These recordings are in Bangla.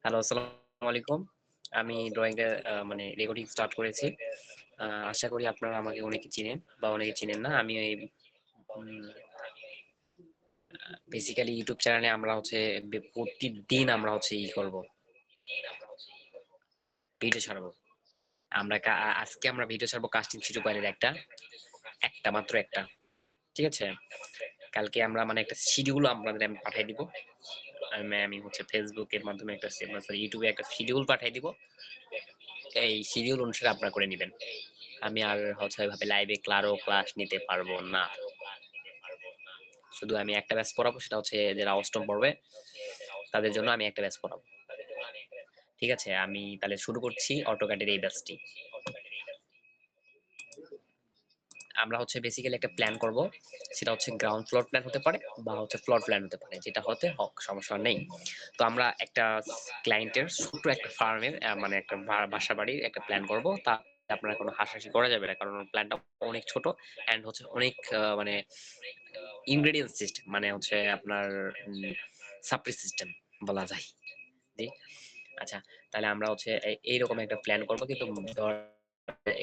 হ্যালো, আসসালামু আলাইকুম। আমি ড্রয়িং এর মানে রেকর্ডিং স্টার্ট করেছি। আশা করি আপনারা আমাকে অনেকে চিনেন বা অনেকে চিনেন না। আমি এই উম বেসিক্যালি ইউটিউব চ্যানেলে আমরা হচ্ছে প্রতিদিন আমরা হচ্ছে করব, ভিডিও ছাড়বো। আমরা আজকে আমরা ভিডিও ছাড়বো কাস্টিং টিউটোরিয়ালের একটা মাত্র একটা। ঠিক আছে? কালকে আমরা মানে একটা শিডিউল আপনাদের আমি পাঠিয়ে দিব। আমি হচ্ছে Facebook এর মাধ্যমে একটা সরি YouTube এ একটা শিডিউল পাঠিয়ে দিব। এই শিডিউল অনুসারে আপনারা করে নিবেন। আমি আর হচ্ছে ওইভাবে লাইভে ক্লাস নিতে পারবো না। শুধু আমি একটা ব্যাচ পড়াবো, সেটা হচ্ছে যারা অষ্টম পড়বে তাদের জন্য আমি একটা ব্যাচ পড়াবো। ঠিক আছে? আমি তাহলে শুরু করছি অটোক্যাডের এই ব্যাচটি। আমরা হচ্ছে বেসিক্যালি একটা প্ল্যান করব। সেটা হচ্ছে গ্রাউন্ড ফ্লোর প্ল্যান হতে পারে বা হচ্ছে ফ্লোর প্ল্যান হতে পারে। যেটা হতে হোক, সমস্যা নেই। তো আমরা একটা ক্লায়েন্টের ছোট্ট একটা ফার্মের মানে একটা বাসাবাড়ির একটা প্ল্যান করব। তা আপনার কোনো হাসাহাসি করা যাবে না। কারণ প্ল্যানটা অনেক ছোট অ্যান্ড হচ্ছে অনেক মানে ইনগ্রেডিয়েন্টস সিস্টেম মানে হচ্ছে আপনার সাপ্রি সিস্টেম বলা যায়। জি। আচ্ছা, তাহলে আমরা হচ্ছে এইরকম একটা প্ল্যান করব, কিন্তু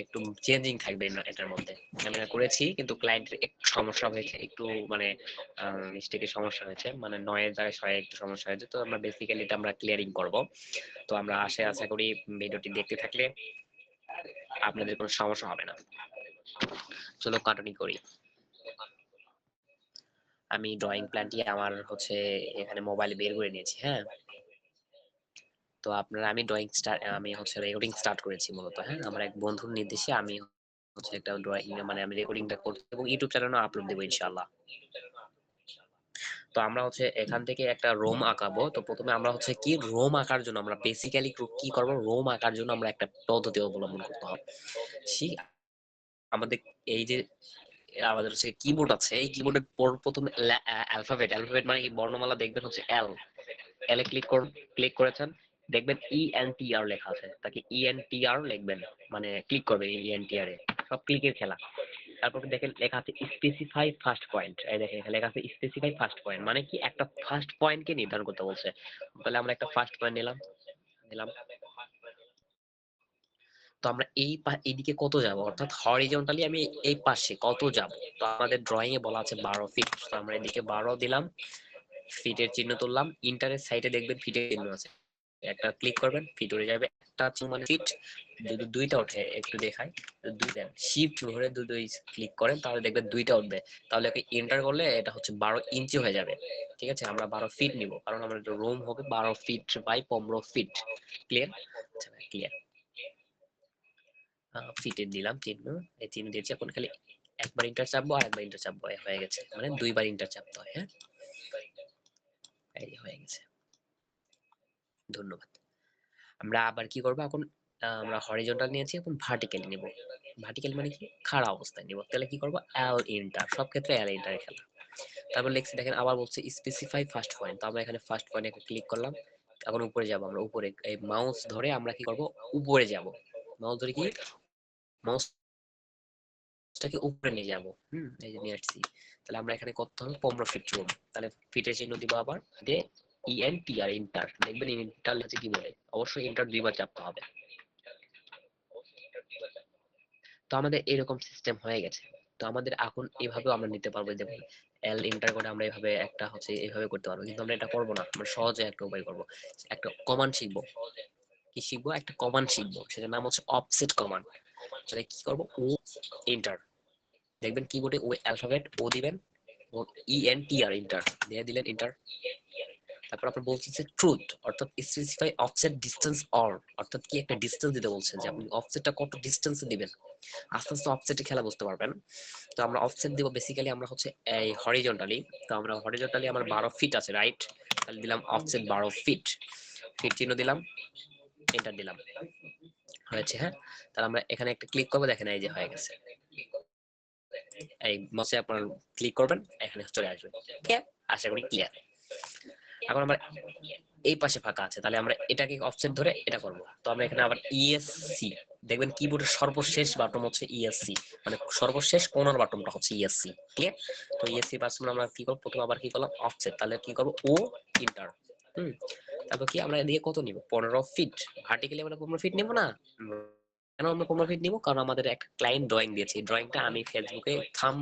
একটু চেঞ্জিং থাকবে এটার মধ্যে। আমি করেছি কিন্তু ক্লায়েন্টের একটু সমস্যা হয়েছে, একটু মানে মিস্টেকের সমস্যা হয়েছে, মানে নয়ের জায়গায় ছয়ে একটু সমস্যা হয়েছে। তো আমরা বেসিক্যালি এটা আমরা ক্লিয়ারিং করব। তো আমরা আশা করি ভিডিওটি দেখতে থাকলে আপনাদের কোনো সমস্যা হবে না। চলো কাটুনি করি। আমি ড্রয়িং প্ল্যানটি আমার হচ্ছে এখানে মোবাইলে বের করে নিয়েছি। হ্যাঁ, তো আপনারা আমি হচ্ছে রেকর্ডিং স্টার্ট করেছি মূলত। হ্যাঁ, আমার এক বন্ধুর নির্দেশে আমি হচ্ছে একটা ড্রয়িং মানে আমি রেকর্ডিংটা করছি এবং ইউটিউব চ্যানেলে আপলোড দেবো ইনশাআল্লাহ। তো আমরা হচ্ছে এখান থেকে একটা রোম আঁকাবো। তো প্রথমে আমরা হচ্ছে কি রোম আঁকার জন্য আমরা বেসিক্যালি কি করব, রোম আঁকার জন্য আমরা একটা পদ্ধতি অবলম্বন করতে হবে। সেই আমাদের এই যে আমাদের হচ্ছে কিবোর্ড আছে, এই কিবোর্ডের প্রথমে অ্যালফাবেট মানে কি বর্ণমালা দেখবেন হচ্ছে এল। এল এ ক্লিক করেছেন, দেখবেন ENTR লেখা আছে, তাকে ENTR লিখবেন, মানে ক্লিক করবেন ENTR এ। সব ক্লিকের খেলা। তারপর দেখেন লেখা আছে স্পেসিফাই ফার্স্ট পয়েন্ট। এই দেখেন এখানে লেখা আছে স্পেসিফাই ফার্স্ট পয়েন্ট, মানে কি একটা ফার্স্ট পয়েন্টকে নির্ধারণ করতে বলছে। তাহলে আমরা একটা ফার্স্ট পয়েন্ট নিলাম। তো আমরা এইদিকে কত যাব, অর্থাৎ হরিজন্টালি আমি এই পাশে কত যাব। তো আমাদের ড্রয়িং এ বলা আছে 12 ফিট। তো আমরা এদিকে 12 দিলাম, ফিটের চিহ্ন তুললাম। ইন্টারের সাইডে দেখবেন ফিটের চিহ্ন আছে, একটা ক্লিক করবেন, ফিট উঠে যাবে। একটা মানে ফিট যদি দুইটা ওঠে একটু দেখাই, দুই দেন শিফট ধরে দুই ক্লিক করেন, তাহলে দেখবেন দুইটা উঠবে। তাহলে এন্টার করলে এটা হচ্ছে 12 ইঞ্চি হয়ে যাবে। ঠিক আছে, আমরা 12 ফিট নিব, কারণ আমাদের রুম হবে 12 ফিট বাই 15 ফিট। ক্লিয়ার? আচ্ছা ক্লিয়ার। ফিটে দিলাম চিহ্ন, এই চিহ্ন দিয়েছি। এখন খালি একবার ইন্টার চাপবো আর একবার ইন্টার চাপবো, হয়ে গেছে। মানে দুইবার ইন্টার চাপতে হয়। হ্যাঁ, এই হয়ে গেছে। ধন্যবাদ। আমরা আবার কি করব এখন, আমরা হরিজন্টাল নিয়েছি, এখন ভার্টিক্যাল নিব। ভার্টিক্যাল মানে কি খাড়া অবস্থায় নিব। তাহলে কি করব, এল ইন্টার, সব ক্ষেত্রে এল ইন্টার খেলা। তারপর লেখছি দেখেন আবার বলছে স্পেসিফাই ফার্স্ট পয়েন্ট। তো আমরা এখানে ফার্স্ট পয়েন্টে ক্লিক করলাম। এখন উপরে যাব, আমরা উপরে এই মাউস ধরে আমরা কি করব, উপরে যাব। মাউস ধরে কি মাউসটাকে উপরে নিয়ে যাব। এই যে নিয়ে আসছি। তাহলে আমরা এখানে কত হবে, 15 ফিট রুম। তাহলে ফিটের চিহ্ন দিব, আবার দিয়ে ENTR ইন্টার। দেখবেন ইন্টার হচ্ছে কি বলে, অবশ্যই ইন্টার দুইবার চাপতে হবে। তো আমাদের এরকম সিস্টেম হয়ে গেছে। তো আমাদের এখন এভাবেও আমরা নিতে পারবো, যেমন এল ইন্টার করে আমরা এভাবে একটা হচ্ছে এইভাবে করতে পারবো, কিন্তু আমরা এটা করবো না। আমরা সহজে একটা উপায় করবো, একটা কমান্ড শিখবো। কি শিখবো, একটা কমান্ড শিখবো, সেটার নাম হচ্ছে অফসেট কমান্ড। তাহলে কি করবো, ও এন্টার, দেখবেন কিবোর্ডে ও অ্যালফাবেট ও দিবেন, ও ENTR ইন্টার দিয়ে দিলেন, এন্টার। তারপর আপনার বলছে যে ট্রুথ, অর্থাৎ স্পেসিফাই অফসেট ডিসটেন্স অর, অর্থাৎ কি একটা ডিসটেন্স দিতে বলছে, যে আপনি অফসেটটা কত ডিসটেন্সে দিবেন। আস্তে আস্তে অফসেটে খেলা বুঝতে পারবেন। তো আমরা অফসেট দিব বেসিক্যালি আমরা হচ্ছে এই হরিজন্টালি। তো আমরা হরিজন্টালি আমার 12 ফিট আছে, রাইট? তাহলে দিলাম অফসেট 12 ফিট, ফিট চিহ্ন দিলাম, এন্টার দিলাম, হয়েছে। হ্যাঁ, তাহলে আমরা এখানে একটা ক্লিক করবো, দেখেন এই যে হয়ে গেছে। এই মাসে আপনার ক্লিক করবেন, এখানে চলে আসবে। ক্লিয়ার? আশা করি ক্লিয়ার। এখন আমরা এই পাশে ফাঁকা আছে, তাহলে আমরা এটাকে অফসেট ধরে এটা করব। তো আমরা এখানে আবার ESC, দেখবেন কিবোর্ডের সর্বশেষ বাটন হচ্ছে ESC, মানে সর্বশেষ কোণার বাটনটা হচ্ছে ESC। ক্লিয়ার? তো ESC বাটন আমরা কি করব, প্রথমে আবার কি করলাম, অফসেট। তাহলে কি করব, ও ইন্টার। হুম, তারপর কি আমরা এদিকে কত নিব, 15 ফিট। ভার্টিক্যালি আমরা 15 ফিট নিব না? কেন আমরা 15 ফিট নিব? কারণ আমাদের একটা ক্লায়েন্ট ড্রয়িং দিয়েছে, ড্রয়িংটা আমি ফেসবুকে থাম,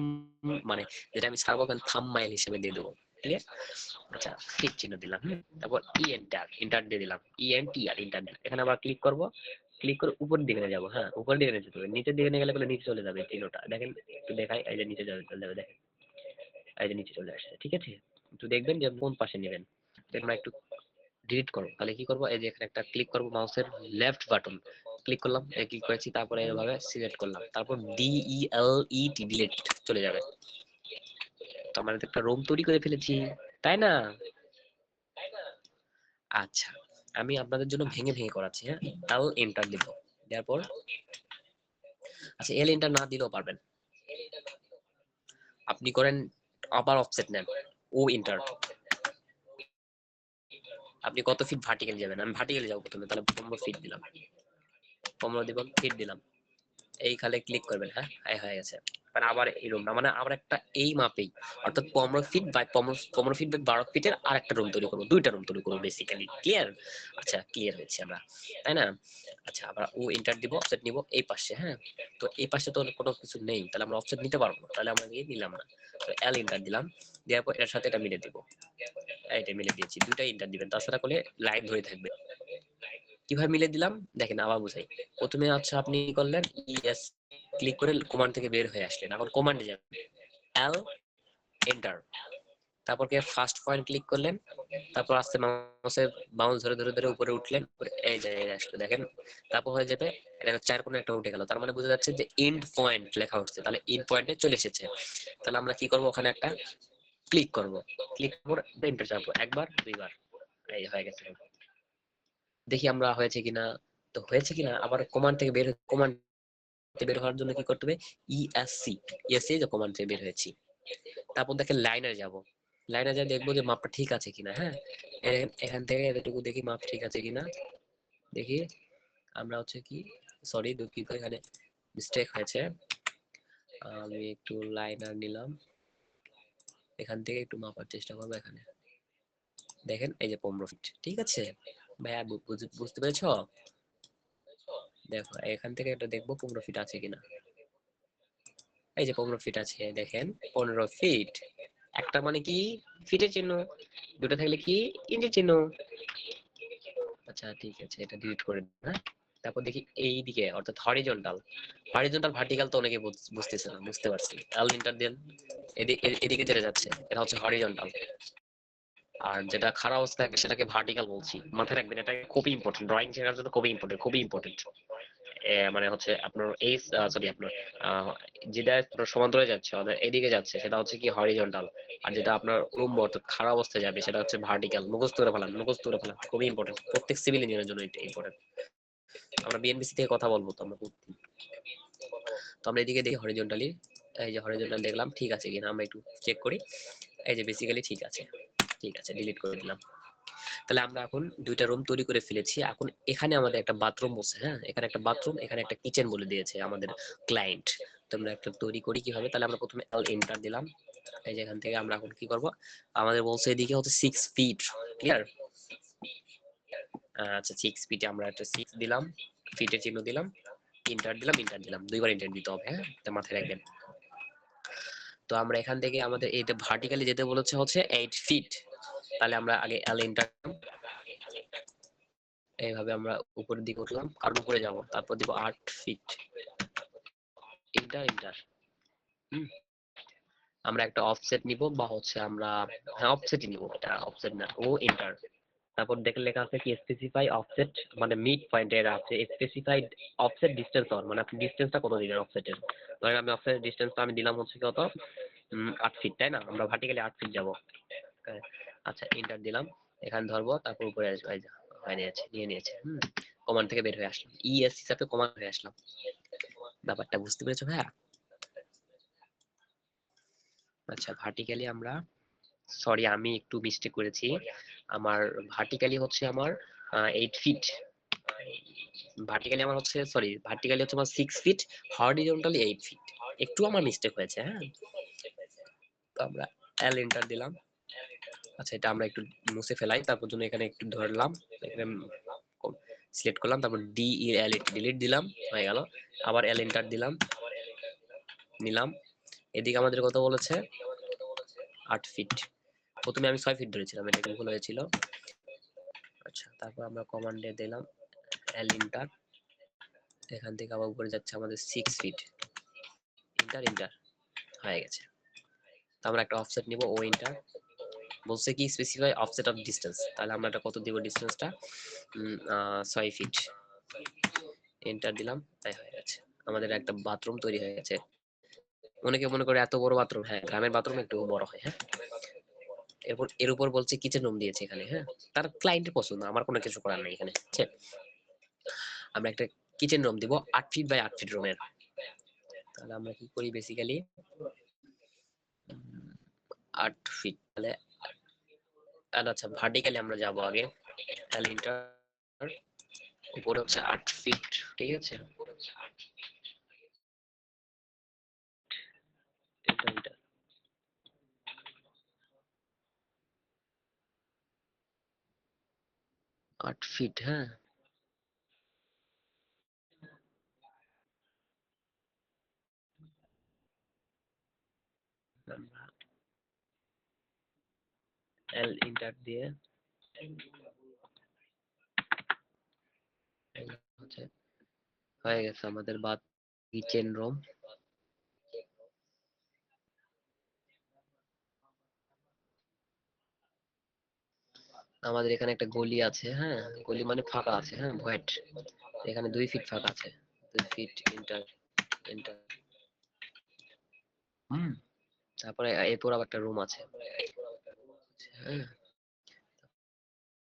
মানে যেটা আমি ছাড়বো থাম্বনেইল হিসেবে দিয়ে দেবো। ঠিক আছে, আচ্ছা ফিট চিহ্ন দিলাম। তারপর এন্টার দিয়ে দিলাম, ENTR এন্টার দিলাম। এখানে আবার ক্লিক করব, ক্লিক করে উপরের দিকে নিয়ে যাবো। হ্যাঁ, উপরের দিকে নিয়ে যেতে হবে। নিচের দিকে নিয়ে গেলে বলে নিচে চলে যাবে চিহ্নটা, দেখেন একটু দেখাই, এই যে নিচে চলে যাবে, দেখেন এই যে নিচে চলে আসছে। ঠিক আছে, একটু দেখবেন যে কোন পাশে নেবেন। আমরা একটু ডিলিট করবো, তাহলে কি করবো, এই যে এখানে একটা ক্লিক করবো, মাউসের লেফট বাটন ক্লিক করলাম, ক্লিক করেছি, তারপরে এভাবে সিলেক্ট করলাম, তারপর DELET ডিলিট চলে যাবে। তো আমরা একটা রুম তৈরি করে ফেলেছি, তাই না? আচ্ছা, আমি আপনাদের জন্য ভেঙে ভেঙে করাচ্ছি। হ্যাঁ, তাও এন্টার দিব, দেওয়ার পর আচ্ছা এল এন্টার না দিলেও পারবেন, আপনি করেন আবার অফসেট নেন, ও এন্টার। আপনি কত ফিট ভার্টিক্যাল যাবেন? আমি ভার্টিক্যালে যাবো প্রথমে, তাহলে 15 ফিট দিলাম, 15 দিব, ফিট দিলাম, এইখানে ক্লিক করবেন। হ্যাঁ, হয়ে গেছে। মানে আবার এই রুম না, মানে আবার একটা এই মাপেই, অর্থাৎ 15 ফিট বাই 15 ফিট বাই 12 ফিটের আর একটা রুম তৈরি করবো, দুইটা রুম তৈরি করবো বেসিক্যালি। ক্লিয়ার? আচ্ছা ক্লিয়ার হয়েছে আমরা, তাই না? আচ্ছা আবার ও এন্টার দিব, অফসেট নিব এই পাশে। হ্যাঁ, তো এই পাশে তো কোনো কিছু নেই, তাহলে আমরা অফসেট নিতে পারবো না, তাহলে আমরা নিলাম না। তো এল এন্টার দিলাম, দেওয়ার পর এর সাথে এটা মিলে দিব, এটা মিলে দিয়েছি। দুইটাই এন্টার দিবেন, তাছাড়া করলে লাইন ধরে থাকবে। কিভাবে মিলে দিলাম দেখেন, আবার বুঝাই। প্রথমে আচ্ছা আপনি কি করলেন, ইএস ক্লিক করে কমান্ড থেকে বের হয়ে আসলেন, এখন কমান্ডে যাবেন, এল এন্টার, তারপর কি ফার্স্ট পয়েন্ট ক্লিক করলেন, তারপর আস্তে মাউসের বাউন্স ধরে ধরে ধরে উপরে উঠলেন, এই জায়গায় আসলো দেখেন, তারপর হয়ে যাবে এটা চার কোণে একটা উঠে গেল, তার মানে বোঝা যাচ্ছে যে এন্ড পয়েন্ট লেখা হচ্ছে, তাহলে এন্ড পয়েন্টে চলে এসেছে। তাহলে আমরা কি করব, ওখানে একটা ক্লিক করব, ক্লিক করে এন্টার চাপবো একবার দুইবার, এই হয়ে গেছে। দেখি আমরা হয়েছে কিনা। তো হয়েছে কিনা, আবার কমান্ড থেকে কমান্ড থেকে বের হওয়ার জন্য কি করতে হবে, ইএসসি, ইএসসি যে কমান্ড থেকে বের হয়েছি। তারপর দেখেন লাইনার যাব, লাইনার যা দেখবো যে মাপটা ঠিক আছে কিনা। হ্যাঁ, এখান থেকে এতটুকু দেখি মাপ ঠিক আছে কিনা, দেখি আমরা হচ্ছে কি, সরি দুঃখিত এখানে মিস্টেক হয়েছে। আমি একটু লাইনার নিলাম, এখান থেকে একটু মাপার চেষ্টা করবো। এখানে দেখেন এই যে 15 ফিট, ঠিক আছে ভাইয়া, বুঝতে পেরেছো? দেখো এখান থেকে এটা দেখবো 15 ফিট আছে কিনা, এই যে 15 ফিট আছে, দেখেন 15 ফিট। একটা মানে কি ফিটের চিহ্ন, দুটো থাকলে কি ইঞ্চির চিহ্ন। আচ্ছা ঠিক আছে, এটা ডিলিট করে দিন। হ্যাঁ, তারপর দেখি এই দিকে, অর্থাৎ হরিজন্টাল, হরিজন্টাল ভার্টিক্যাল তো অনেকে বুঝতেছে না, বুঝতে পারছি, এল ইন্টার দেন, এদিকে যেতে যাচ্ছে, এটা হচ্ছে হরিজন্টাল। আর যেটা খারাপ অবস্থা থাকে সেটাকে ভার্টিক্যাল বলছি, মাথায় রাখবেন, এটা খুবই ইম্পর্টেন্ট, ড্রয়িং শেখার জন্য খুবই ইম্পর্টেন্ট, খুবই ইম্পর্টেন্ট। মানে হচ্ছে আপনার এই সরি আপনার যেটা আপনার সমান্তরালে যাচ্ছে অর্থাৎ এদিকে যাচ্ছে সেটা হচ্ছে কি হরিজন্টাল, আর যেটা আপনার উল্লম্ব অর্থাৎ খারাপ অবস্থায় যাবে সেটা হচ্ছে ভার্টিক্যাল। মুখস্থ করে ফেলান, মুখস্থ করে ফেলান, খুবই ইম্পর্টেন্ট, প্রত্যেক সিভিল ইঞ্জিনিয়ারের জন্য এটা ইম্পর্টেন্ট। আমরা বিএনপিসি থেকে কথা বলবো তো আমরা, তো আমরা এদিকে দেখি হরিজন্টালি, এই যে হরিজন্টাল দেখলাম ঠিক আছে কিনা, আমরা একটু চেক করি। এই যে বেসিক্যালি ঠিক আছে, ঠিক আছে, ডিলিট করে দিলাম। তাহলে আমরা এখন দুইটা রুম তৈরি করে ফেলেছি। এখন এখানে আমাদের একটা বাথরুম বসে, হ্যাঁ এখানে একটা বাথরুম, এখানে একটা কিচেন বলে দিয়েছে আমাদের ক্লায়েন্ট। তো আমরা একটা তৈরি করি কিভাবে, তাহলে আমরা প্রথমে এল এন্টার দিলাম, এই যে এখান থেকে আমরা এখন কি করব, আমাদের বলছে এদিকে হচ্ছে 6 ফিট। ক্লিয়ার? আচ্ছা 6 ফিটে আমরা একটা 6 দিলাম, ফিটের চিহ্ন দিলাম, এন্টার দিলাম, দুইবার এন্টার দিতে হবে। হ্যাঁ, এটা মাথায় রাখবেন। তো আমরা এখান থেকে আমাদের এইটা ভার্টিক্যালি যেতে বলেছে হচ্ছে 8 ফিট, তাহলে আমরা আগে এল এন্টার, এইভাবে আমরা উপরের দিকে উঠলাম, কারণ উপরে যাব, তারপর দিব 8 ফিট, এন্টার। হুম, আমরা একটা অফসেট নিব, বা হচ্ছে আমরা, হ্যাঁ অফসেটই নিব, এটা অফসেট না, ও এন্টার। তারপর দেখে লেখা আছে কি স্পেসিফাই অফসেট, মানে মিড পয়েন্টের আছে স্পেসিফাইড অফসেট ডিসটেন্স অর, মানে আপনি ডিসটেন্সটা কত দিবেন অফসেটের। ধরেন আমি অফসেট ডিসটেন্সটা আমি দিলাম হচ্ছে কত, 8 ফিট, তাই না? আমরা ভার্টিক্যালি 8 ফিট যাব। আচ্ছা এন্টার দিলাম, এখানে ধরবো, তারপর উপরে আসবো, এই যে হয়ে নিয়েছে, নিয়ে নিয়েছে। কমান্ড থেকে বের হয়ে আসলাম, ইএস হিসাবে কমান্ড হয়ে আসলাম। ব্যাপারটা বুঝতে পেরেছো ভাইয়া? আচ্ছা ভার্টিক্যালি আমরা, সরি আমি একটু মিস্টেক করেছি, আমার ভার্টিক্যালি হচ্ছে আমার 8 ফিট, ভার্টিক্যালি আমার হচ্ছে, সরি ভার্টিক্যালি হচ্ছে আমার 6 ফিট, হরিজন্টালি 8 ফিট, একটু আমার মিস্টেক হয়েছে। হ্যাঁ, তো আমরা এল এন্টার দিলাম, আচ্ছা এটা আমরা একটু মুছে ফেলাই, তারপর জন্য এখানে একটু ধরলাম, এখানে সিলেক্ট করলাম, তারপর ডি ই এল ডিলিট দিলাম, হয়ে গেল। আবার এল এন্টার দিলাম, নিলাম। এদিকে আমাদের কত বলেছে, 8 ফিট। প্রথমে আমি 6 ফিট ধরেছিলাম, এটা ভুল হয়েছিল। আচ্ছা তারপর আমরা কমান্ডে দিলাম এল এন্টার, এখান থেকে আবার উপরে যাচ্ছে আমাদের 6 ফিট, এন্টার এন্টার, হয়ে গেছে। তো আমরা একটা অফসেট নিব, ও এন্টার, বলছে কি স্পেসিফাই অফসেট অফ ডিসটেন্স, তাহলে আমরা এটা কত দিব ডিসটেন্সটা, 6 ফিট, এন্টার দিলাম, তাই হয়ে গেছে। আমাদের একটা বাথরুম তৈরি হয়ে গেছে। অনেকে মনে করে এত বড় বাথরুম, হ্যাঁ গ্রামের বাথরুম একটু বড় হয়, হ্যাঁ। এরপর এর উপর বলছে কিচেন রুম দিয়েছে এখানে, হ্যাঁ তার ক্লায়েন্টের পছন্দ, আমার কোনো কিছু করার নেই এখানে, ঠিক আছে। আমরা একটা কিচেন রুম দিব 8 ফিট বাই 8 ফিট রুমের। তাহলে আমরা কি করি বেসিক্যালি 8 ফিট, তাহলে আচ্ছা ভার্টিক্যালি আমরা যাব আগে, তাহলে ইন্টার, উপরে হচ্ছে 8 ফিট, ঠিক আছে, এটা এটা 8 ফিট, হ্যাঁ। আমরা এল ইন্টার দিয়ে হচ্ছে হয়ে গেছে আমাদের বাথ কিচেন রুম। আমাদের এখানে একটা গলি আছে, হ্যাঁ গলি মানে ফাঁকা আছে, হ্যাঁ ভয়েড, এখানে 2 ফিট ফাঁকা আছে, 2 ফিট ইন্টার ইন্টার, হুম। তারপরে এরপর আবার একটা রুম আছে, হ্যাঁ।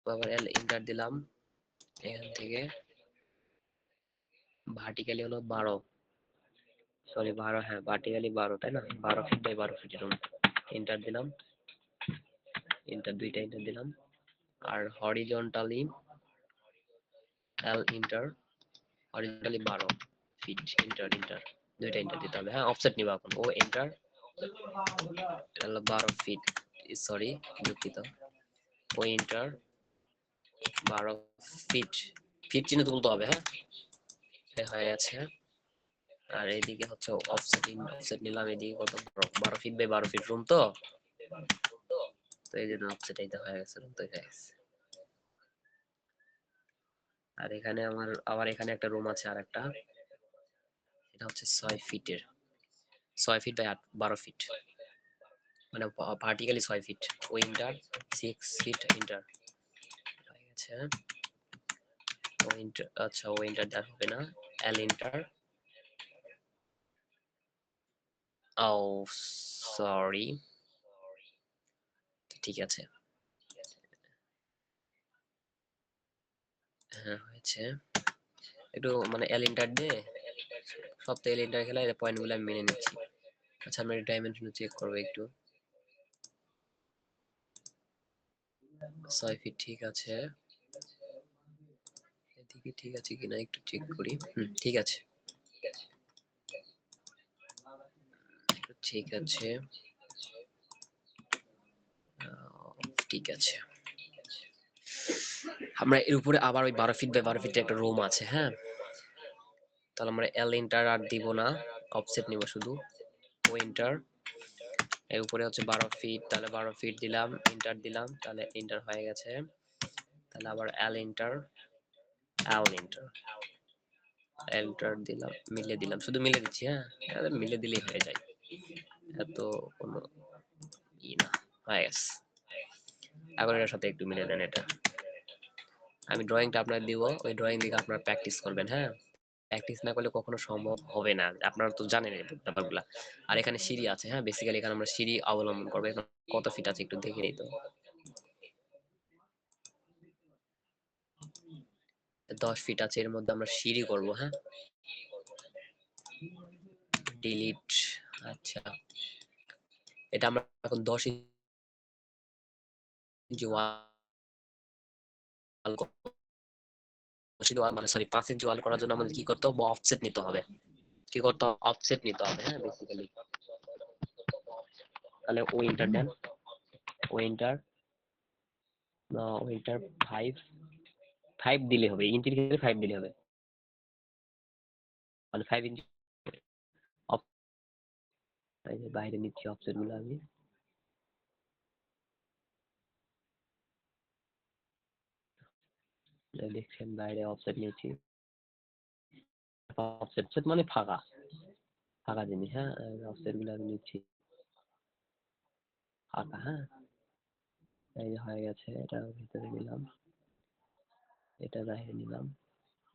তো আবার এল ইন্টার দিলাম, এখান থেকে ভার্টিক্যালি হলো 12, সরি 12, হ্যাঁ ভার্টিক্যালি 12, তাই না, 12 feet by 12 feet room, enter দিলাম, ইন্টার দুইটা ইন্টার দিলাম। আর horizontally L enter, horizontally 12 feet, enter enter, দুইটা ইন্টার দিতে হবে, হ্যাঁ অফসেট নিবা এখন, ও এন্টার, 12 ফিট, সরি দুঃখিত, ও এন্টার 12 ফিট, ফিট চিহ্ন তুলতে হবে, হ্যাঁ হয়ে গেছে। আর এইদিকে হচ্ছে অফসেট, অফসেট নিলাম, এদিকে কত 12 ফিট বাই 12 ফিট রুম, তো তো এই জন্য অফসেট এইটা হয়ে গেছে, রুম তৈরি হয়ে গেছে। আর এখানে আমার আবার এখানে একটা রুম আছে আর একটা, এটা হচ্ছে 6 ফিটের, 6 ফিট বাই 12 ফিট, মানে ভার্টিক্যালি 6 ফিট, উইন্টার 6 ফিট ইন্টার, হয়ে গেছে। উইন্টার, আচ্ছা উইন্টার দেওয়া হবে না, এল ইন্টার, ও সরি, ঠিক আছে, হ্যাঁ হয়েছে। একটু মানে এল ইন্টার দিয়ে সপ্তাহে এল ইন্টার খেলা, এই পয়েন্ট গুলো আমি মেনে নিচ্ছি। আচ্ছা আমরা ডাইমেনশন চেক করবো একটু, 6 ফিট ঠিক আছে, এদিকে ঠিক আছে কিনা একটু চেক করি, ঠিক আছে, ঠিক আছে, ঠিক আছে। আমরা এর উপরে আবার ওই 12 ফিট বাই 12 ফিট একটা রুম আছে, হ্যাঁ। তাহলে আমরা এল ইন্টার আর দিব না, অফসেট নিব শুধু, ও ইন্টার, এর উপরে হচ্ছে 12 ফিট, তাহলে 12 ফিট দিলাম, ইন্টার দিলাম, তাহলে ইন্টার হয়ে গেছে। তাহলে আবার এল ইন্টার, এল ইন্টার, এন্টার দিলাম, মিলে দিলাম, শুধু মিলে দিচ্ছি, হ্যাঁ মিলে দিলেই হয়ে যায়, এত কোনো ই না, হয়ে গেছে। এখন এটার সাথে একটু মিলে দেন এটা, আমি ড্রয়িংটা আপনার দিব, ওই ড্রয়িং দিকে আপনারা প্র্যাকটিস করবেন, হ্যাঁ প্র্যাকটিস না করলে কখনো সম্ভব হবে না, আপনারা তো জানেন এই ব্যাপারগুলা। আর এখানে সিঁড়ি আছে, হ্যাঁ বেসিক্যালি এখানে আমরা সিঁড়ি অবলম্বন করবো, কত ফিট আছে একটু দেখে নিই তো, 10 ফিট আছে, এর মধ্যে আমরা সিঁড়ি করব, হ্যাঁ ডিলিট, আচ্ছা এটা আমরা এখন 10 ইঞ্চি ওয়াল, মানে সরি 5 ইঞ্চি ওয়াল করার জন্য আমাদের কি করতে হবে, অফসেট নিতে হবে, কি করতে হবে, অফসেট নিতে হবে, হ্যাঁ বেসিক্যালি। তাহলে ও ইন্টার দেন, ও ইন্টার, না ওইটার 5 5 দিলে হবে, ইঞ্চির ক্ষেত্রে 5 দিলে হবে, মানে 5 ইঞ্চি। এই যে বাইরে নিচ্ছি অফসেট গুলো আমি, দেখছেন বাইরে অফসেট নিয়েছি। অফসেট মানে ফাঁকা ফাঁকা জিনিস, হ্যাঁ অফসেট গুলো আমি নিচ্ছি ফাঁকা, হ্যাঁ এই যে হয়ে গেছে, এটা ভিতরে নিলাম, এটা বাইরে নিলাম,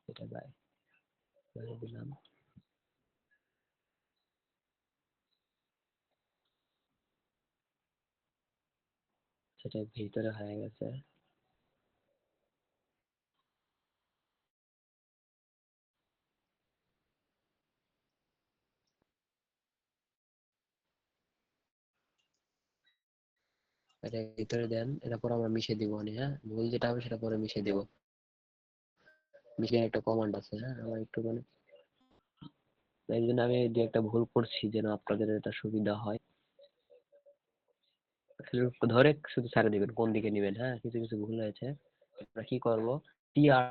এটা বাইরে দিলাম, সেটা ভিতরে হয়ে গেছে। এটা ভিতরে দেন, এটা পরে আমরা মিশিয়ে দিব, হ্যাঁ ভুল যেটা হবে সেটা পরে মিশিয়ে দিব। মিশিয়ে একটা কমান্ড আছে, হ্যাঁ আমার একটু মানে এই জন্য আমি যে একটা ভুল করছি যেন আপনাদের এটা সুবিধা হয়, ধরে শুধু ছাড়ে দিবেন কোন দিকে নিবেন, হ্যাঁ কিছু কিছু ভুল হয়েছে। আমরা কি করব, টি আর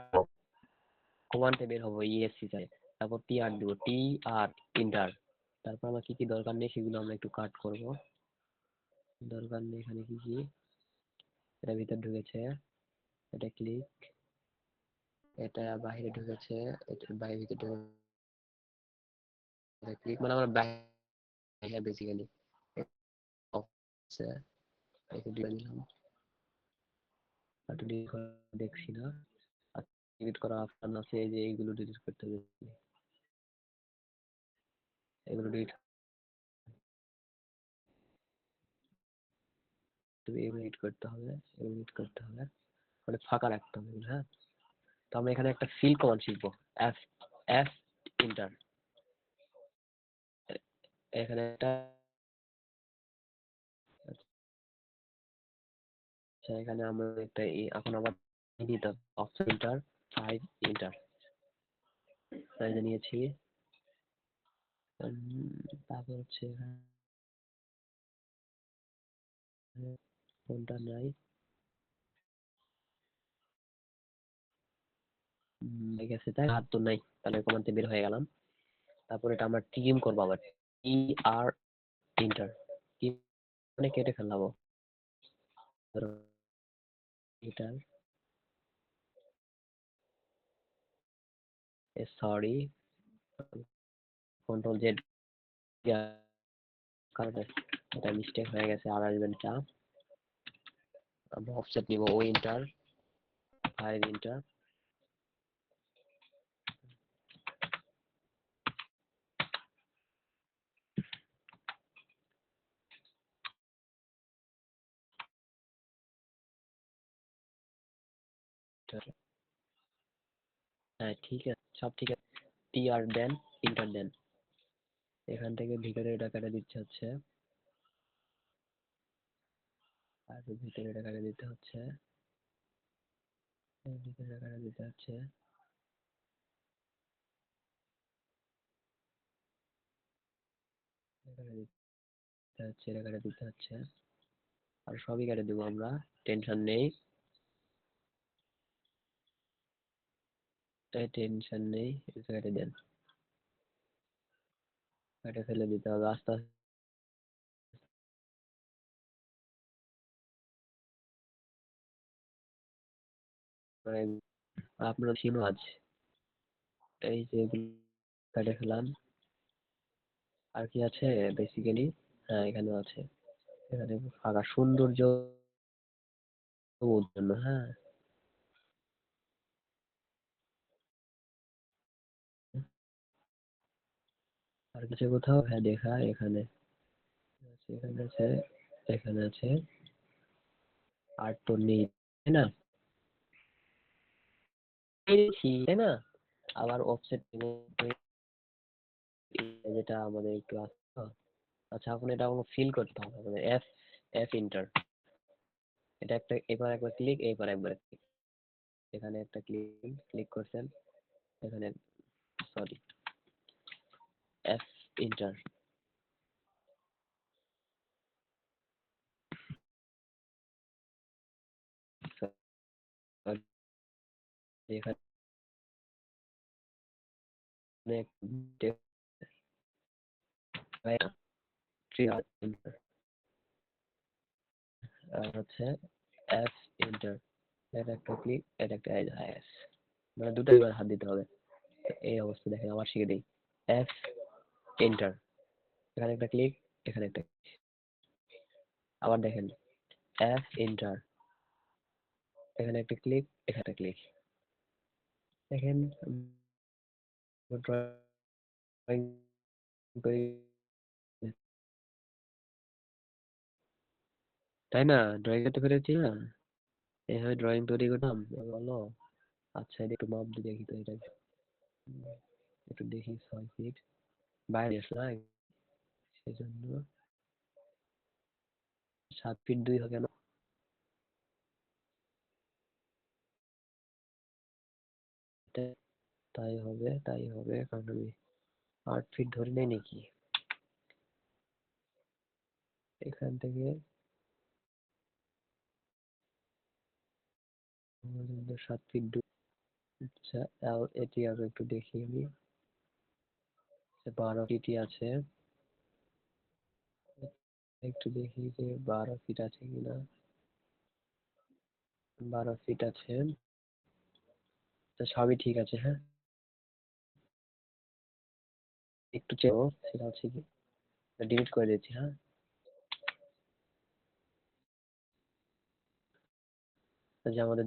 কমান্ডে বের হবো ইএসসি চাই, তারপর টি আর দিব, টি আর ইন্টার। তারপর আমার কি কি দরকার নেই সেগুলো আমরা একটু কাট করব। দরকার নেই এখানে কি কি, এটা ভিতর ঢুকেছে, এটা ক্লিক, এটা বাইরে ঢুকেছে, এটা বাইরে ভিতর ঢুকেছে ক্লিক, মানে আমার বাইরে বেসিক্যালি এটা দিয়ে দিলাম, আর ডিলিট করা দেখছি না, আর ডিলিট করা অপশন আছে, এই যে এইগুলো ডিলিট করতে হবে, এগুলো ডিলিট, এগুলো এডিট করতে হবে, এগুলো এডিট করতে হবে, মানে ফাঁকা রাখতে হবে, হ্যাঁ। তো আমরা এখানে একটা ফিল কমান্ড শিখবো, এফ এফ ইন্টার, এখানে একটা, আচ্ছা এখানে আমরা একটা এখন আবার দিতে হবে অপশন ইন্টার 5 ইন্টার, তাই নিয়েছি। তারপর হচ্ছে এখানে কোনটা নাই, ঠিক আছে তাই হাত তো নাই, তাহলে কমান্ড বের হয়ে গেলাম। তারপর এটা আমরা টিম করবো আবার, টি আর ইন্টার, কি মানে কেটে ফেলাবো, ইন্টার, সরি কন্ট্রোল জেড, কারণ এটা মিস্টেক হয়ে গেছে, আর আসবেন টা, আমরা অফসেট নিব ও ইন্টার 5 ইন্টার, হ্যাঁ ঠিক আছে সব ঠিক আছে, টি আর দেন ইন্টার দেন, এখান থেকে ভিতরে এটা কেটে দিচ্ছে হচ্ছে, আর ভিতরে এটা কেটে দিতে হচ্ছে, ভিতরে এটা কেটে দিতে হচ্ছে, এখানে দিতে হচ্ছে, এটা কেটে দিতে হচ্ছে, আর সবই কেটে দেবো আমরা, টেনশন নেই, টেনশন নেই, এটা কেটে দেন, কেটে ফেলে দিতে হবে আস্তে আস্তে, আপনার সিমও আছে, এই যে এগুলো কেটে ফেলাম, আর কি আছে বেসিক্যালি, হ্যাঁ এখানেও আছে, এখানে ফাঁকা সৌন্দর্য জন্য, হ্যাঁ আর কিছু কোথাও, হ্যাঁ দেখা এখানে আছে, এখানে আছে, এখানে আছে, আর তো নেই তাই না, পেরেছি তাই না, আবার অফসেট যেটা আমাদের একটু আছে তো। আচ্ছা এখন এটা আমাকে ফিল করতে হবে, মানে এফ এফ ইন্টার, এটা একটা এবার একবার ক্লিক, এবার একবার ক্লিক, এখানে একটা ক্লিক ক্লিক করছেন, এখানে সরি এফ ইন্টার, এখানে আর হচ্ছে এফ এন্টার, এটা একটা ক্লিক, এটা একটা এস, মানে দুটো এবার হাত দিতে হবে। এই অবস্থা দেখেন, আবার শিখে দিই। এফ এন্টার, এখানে একটা ক্লিক, এখানে একটা, আবার দেখেন এফ এন্টার, এখানে একটা ক্লিক, এখানে একটা ক্লিক। দেখেন ড্রয়িং করি, তাই না? ড্রয়িং করতে পেরেছি না? এইভাবে ড্রয়িং তৈরি করতাম, বলো। আচ্ছা, এটা একটু মাপ দিয়ে দেখি তো, এটা একটু দেখি। 6 ফিট বাইরে আসলাম, সেজন্য 7 ফিট 2 হবে কেন? তাই হবে, তাই হবে, কারণ আমি 8 ফিট ধরে নেই নাকি এখান থেকে? 7 ফিট 2। আচ্ছা, এটি আরো একটু দেখি আমি। 12 ফিটই আছে, একটু দেখি যে 12 ফিট আছে কিনা। 12 ফিট আছে, তো সবই ঠিক আছে। হ্যাঁ, একটু চেক, সেটা হচ্ছে কি, ডিলিট করে দিচ্ছি। হ্যাঁ, যে আমাদের